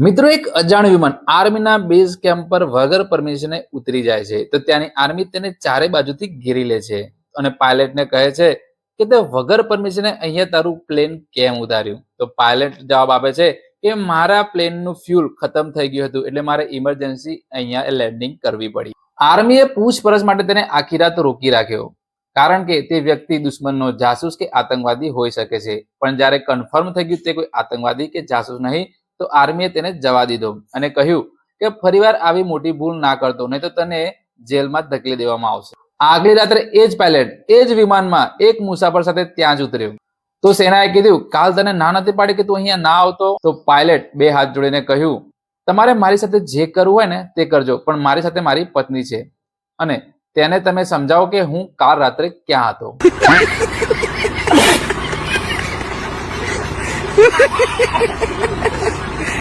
મિત્રો, એક અજાણ્યું વિમાન આર્મીના બેઝ કેમ્પ પર વગર પરમિશને ઉતરી જાય છે. તો ત્યાંની આર્મી તેને ચારે બાજુથી ઘેરી લે છે અને પાયલટને કહે છે કે તે વગર પરમિશને અહીંયા તારું પ્લેન કેમ ઉતાર્યું. તો પાયલટ જવાબ આપે છે કે મારા પ્લેનનું ફ્યુલ ખતમ થઈ ગયું હતું, એટલે મારે ઇમરજન્સી અહીંયા લેન્ડિંગ કરવી પડી. આર્મીએ પૂછપરછ માટે તેને આખી રાત રોકી રાખ્યો, કારણ કે તે વ્યક્તિ દુશ્મનનો જાસૂસ કે આતંકવાદી હોઈ શકે છે. પણ જ્યારે કન્ફર્મ થઈ ગયું તે કોઈ આતંકવાદી કે જાસૂસ નહીં, તો આર્મીએ તેને જવા દીધો અને કહ્યું કે ફરીવાર આવી મોટી ભૂલ ના કરતો, નહીં તો તને જેલમાં ધકેલી દેવામાં આવશે. આગલી રાત્રે એ જ પાયલટ એ જ વિમાનમાં એક મુસાફર સાથે ત્યાં જ ઉતર્યો. તો સેનાએ કીધું, કાલ તને ના નથી પાડી કે તું અહીંયા ના આવતો? તો પાયલટ બે હાથ જોડીને કહ્યું, તમારે મારી સાથે જે કરવું હોય ને તે કરજો, પણ મારી સાથે મારી પત્ની છે અને તેને તમે સમજાવો કે હું કાલ રાત્રે ક્યાં હતો.